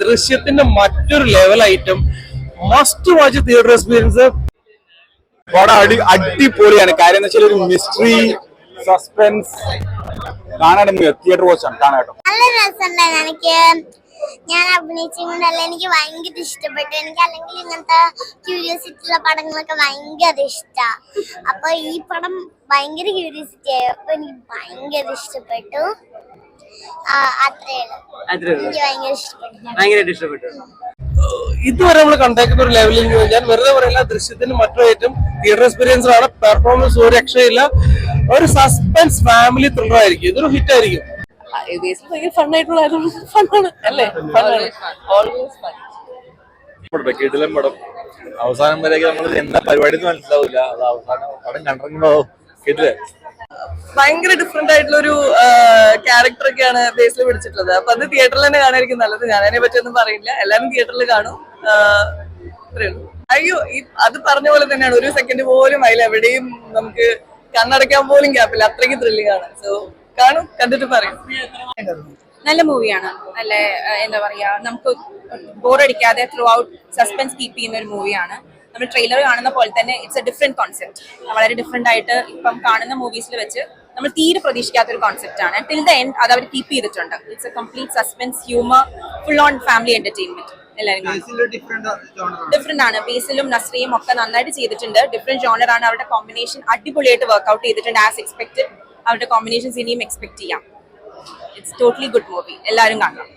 ദൃശ്യത്തിന്റെ മറ്റൊരു level item must watch theatre experience. അടിപൊളിയാണ്. കാര്യം എന്ന് വെച്ചാൽ ഒരു മിസ്റ്ററി സസ്പെൻസ് കാണാൻ തിയേറ്റർ വാച്ചാണ് കാണാട്ടോ. നല്ല രസമുണ്ടായിരുന്നു. ഞാൻ അഭിനയിച്ചുകൊണ്ടല്ല, എനിക്ക് ഭയങ്കര ഇഷ്ടപ്പെട്ടു. എനിക്ക് അല്ലെങ്കിൽ ഇങ്ങനത്തെ ക്യൂരിയോസിറ്റി ഉള്ള പടങ്ങളൊക്കെ ഭയങ്കര ഇഷ്ടമാണ്. അപ്പൊ ഈ പടം ഭയങ്കര ക്യൂരിയോസിറ്റി ആയി, അപ്പൊ എനിക്ക് ഭയങ്കര ഇഷ്ടപ്പെട്ടു. എനിക്ക് ഭയങ്കര ഇഷ്ടപ്പെട്ടു. ഇതുവരെ നമ്മൾ കണ്ടേക്കുന്ന ഒരു ലെവലിൽ ഞാൻ വെറുതെ പറയില്ല, ദൃശ്യത്തിന് മറ്റൊരു ഐറ്റം തിയേറ്റർ എക്സ്പീരിയൻസ് ആണ്. പെർഫോമൻസ് ഒരു രക്ഷയില്ല. ഒരു സസ്പെൻസ് ഫാമിലി ത്രില്ലർ ആയിരിക്കും. ഇതൊരു ഹിറ്റ് ആയിരിക്കും. ഫണ്ണായിട്ടുള്ള ഫണ്ണാണ് അല്ലേ? കിടിലൻ പടം. അവസാനം വരെയൊക്കെ നമ്മൾ എന്താ പരിപാടി മനസ്സിലാവില്ല. അത് അവസാനം പടം കണ്ടിട്ടുണ്ടോ കിടില. ഭയങ്കര ഡിഫറെന്റ് ആയിട്ടുള്ള ഒരു ക്യാരക്ടർ ഒക്കെയാണ് ബേസിൽ പിടിച്ചിട്ടുള്ളത്. അപ്പൊ അത് തിയേറ്ററിൽ തന്നെ കാണാനായിരിക്കും നല്ലത്. ഞാൻ അതിനെ പറ്റിയൊന്നും പറയില്ല. എല്ലാവരും തിയേറ്ററിൽ കാണും. അയ്യോ, അത് പറഞ്ഞ പോലെ തന്നെയാണ്. ഒരു സെക്കൻഡ് പോലും അതിൽ എവിടെയും നമുക്ക് കണ്ണടയ്ക്കാൻ പോലും ഗ്യാപ്പില്ല. അത്രയ്ക്ക് ത്രില്ലിംഗ് ആണ്. സോ കാണും, കണ്ടിട്ട് പറയും. നല്ല മൂവിയാണ്. നല്ല എന്താ പറയാ, നമുക്ക് ബോറടിക്കാതെ ത്രൂ ഔട്ട് സസ്പെൻസ് കീപ്പ് ചെയ്യുന്ന ഒരു മൂവിയാണ്. നമ്മൾ ട്രെയിലർ കാണുന്ന പോലെ തന്നെ ഇറ്റ്സ് എ ഡിഫറെന്റ് കോൺസെപ്റ്റ്. വളരെ ഡിഫറെന്റ് ആയിട്ട് ഇപ്പം കാണുന്ന മൂവീസിൽ വെച്ച് നമ്മൾ തീരെ പ്രതീക്ഷിക്കാത്ത ഒരു കോൺസെപ്റ്റ് ആണ്. ടിൽ ദ എൻഡ് അത് അവർ കീപ്പ് ചെയ്തിട്ടുണ്ട്. It's A complete suspense humour, full on family entertainment. എല്ലാവരും ഡിഫറെന്റ് ആണ്. ബേസിലും നസ്രിയും ഒക്കെ നന്നായിട്ട് ചെയ്തിട്ടുണ്ട്. ഡിഫറെന്റ് ജോണർ ആണ്. അവരുടെ കോമ്പിനേഷൻ അടിപൊളിയായിട്ട് വർക്ക്ഔട്ട് ചെയ്തിട്ടുണ്ട്. ആസ് എക്സ്പെക്ടഡ് അവരുടെ കോമ്പിനേഷൻസ് ഇനിയും എക്സ്പെക്ട് ചെയ്യാം. It's totally good movie. എല്ലാവരും കാണണം.